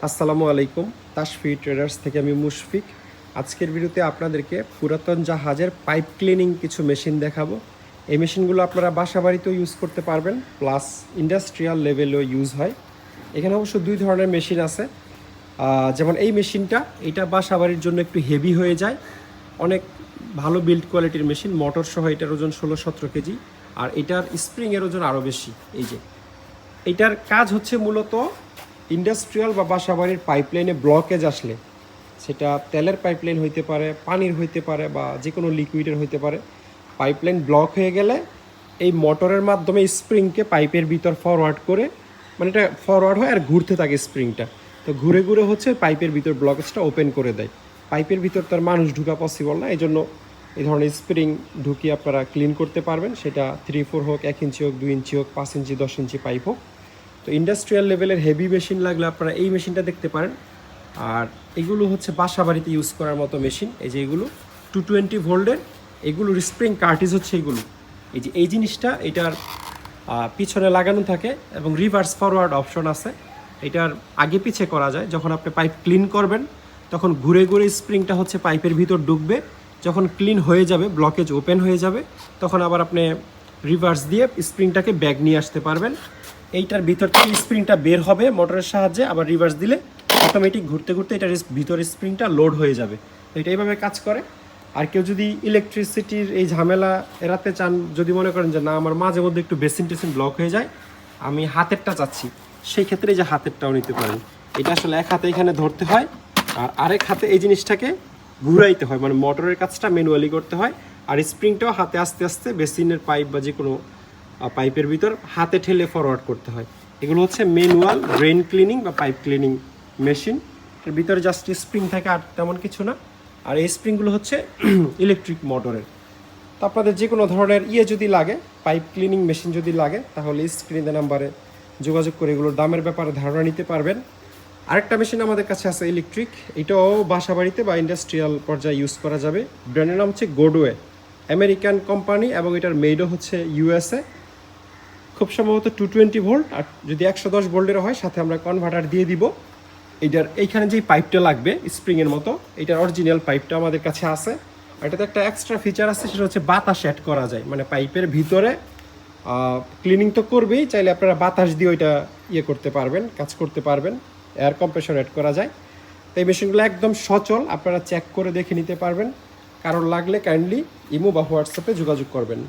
আসসালামু আলাইকুম। তাশফি ট্রেডার্স থেকে আমি মুশফিক। আজকের ভিডিওতে আপনাদেরকে পুরাতন জাহাজের পাইপ ক্লিনিং কিছু মেশিন দেখাবো। এই মেশিনগুলো আপনারা বাসা বাড়িতেও ইউজ করতে পারবেন, প্লাস ইন্ডাস্ট্রিয়াল লেভেলেও ইউজ হয়। এখানে অবশ্য দুই ধরনের মেশিন আছে। যেমন এই মেশিনটা, এটা বাসা বাড়ির জন্য একটু হেভি হয়ে যায়। অনেক ভালো বিল্ড কোয়ালিটির মেশিন, মোটর সহ এটার ওজন 16-17 কেজি। আর এটার স্প্রিংয়ের ওজন আরও বেশি। এই যে এটার কাজ হচ্ছে মূলত ইন্ডাস্ট্রিয়াল বা বাসাবাড়ির পাইপলাইনে ব্লকেজ আসলে, সেটা তেলের পাইপলাইন হইতে পারে, পানির হইতে পারে, বা যে কোনো লিকুইডের হইতে পারে। পাইপলাইন ব্লক হয়ে গেলে এই মোটরের মাধ্যমে স্প্রিংকে পাইপের ভিতর ফরওয়ার্ড করে, মানে এটা ফরওয়ার্ড হয় আর ঘুরতে থাকে স্প্রিংটা। তো ঘুরে ঘুরে হচ্ছে পাইপের ভিতর ব্লকেজটা ওপেন করে দেয়। পাইপের ভিতর তার মানুষ ঢুকা পসিবল না, এই জন্য এই ধরনের স্প্রিং ঢুকিয়ে আপনারা ক্লিন করতে পারবেন। সেটা 3-4 হোক, 1 ইঞ্চি হোক, 2 ইঞ্চি হোক, 5 ইঞ্চি, 10 ইঞ্চি পাইপ হোক। তো ইন্ডাস্ট্রিয়াল লেভেলের হেভি মেশিন লাগলে আপনারা এই মেশিনটা দেখতে পারেন। আর এগুলো হচ্ছে বাসা বাড়িতে ইউজ করার মতো মেশিন। এই যে এগুলো 220 ভোল্টের, এগুলোর স্প্রিং কার্টিজ হচ্ছে এগুলো। এই যে এই জিনিসটা এটার পিছনে লাগানো থাকে এবং রিভার্স ফরওয়ার্ড অপশন আছে। এটার আগে পিছে করা যায়। যখন আপনি পাইপ ক্লিন করবেন তখন ঘুরে ঘুরে স্প্রিংটা হচ্ছে পাইপের ভিতর ঢুকবে। যখন ক্লিন হয়ে যাবে, ব্লকেজ ওপেন হয়ে যাবে, তখন আবার আপনি রিভার্স দিয়ে স্প্রিংটাকে ব্যাক নিয়ে আসতে পারবেন। এইটার ভিতর থেকে স্প্রিংটা বের হবে মোটরের সাহায্যে, আবার রিভার্স দিলে অটোমেটিক ঘুরতে ঘুরতে এটার ভিতর স্প্রিংটা লোড হয়ে যাবে। তো এটা এইভাবে কাজ করে। আর কেউ যদি ইলেকট্রিসিটির এই ঝামেলা এড়াতে চান, যদি মনে করেন যে না আমার মাঝে মধ্যে একটু বেসিন টেসিন ব্লক হয়ে যায়, আমি হাতেরটা চাচ্ছি, সেই ক্ষেত্রে এই যে হাতেরটাও নিতে পারেন। এটা আসলে এক হাতে এখানে ধরতে হয়, আর আরেক হাতে এই জিনিসটাকে ঘুরাইতে হয়, মানে মোটরের কাজটা ম্যানুয়ালি করতে হয়। আর স্প্রিংটাও হাতে আস্তে আস্তে বেসিনের পাইপ বা যে কোনো পাইপের ভিতর হাতে ঠেলে ফরওয়ার্ড করতে হয়। এগুলো হচ্ছে ম্যানুয়াল ড্রেন ক্লিনিং বা পাইপ ক্লিনিং মেশিন। এর ভিতরে জাস্ট স্প্রিং থাকে, আর তেমন কিছু না। আর এই স্প্রিংগুলো হচ্ছে ইলেকট্রিক মোটরের। তো আপনাদের যে কোনো ধরনের যদি লাগে, পাইপ ক্লিনিং মেশিন যদি লাগে, তাহলে স্ক্রিনে নাম্বারে যোগাযোগ করে এগুলোর দামের ব্যাপারে ধারণা নিতে পারবেন। আরেকটা মেশিন আমাদের কাছে আছে ইলেকট্রিক, এটাও বাসা বাড়িতে বা ইন্ডাস্ট্রিয়াল পর্যায়ে ইউজ করা যাবে। ব্র্যান্ডের নাম হচ্ছে গোডওয়ে, আমেরিকান কোম্পানি, এবং এটার মেডও হচ্ছে ইউএসএ। খুব সম্ভবত 220 ভোল্ট, আর যদি 110 ভোল্টের হয় সাথে আমরা কনভার্টার দিয়ে দিব। এটার এইখানে যেই পাইপটা লাগবে স্প্রিংয়ের মতো, এটার অরিজিনাল পাইপটা আমাদের কাছে আছে। এটাতে একটা এক্সট্রা ফিচার আছে, সেটা হচ্ছে বাতাস অ্যাড করা যায়। মানে পাইপের ভিতরে ক্লিনিং তো করবেই, চাইলে আপনারা বাতাস দিয়ে ওইটা করতে পারবেন, কাজ করতে পারবেন। এয়ার কম্প্রেসর অ্যাড করা যায়। তো এই মেশিনগুলো একদম সচল, আপনারা চেক করে দেখে নিতে পারবেন। কারোর লাগলে কাইন্ডলি ইমো বা হোয়াটসঅ্যাপে যোগাযোগ করবেন।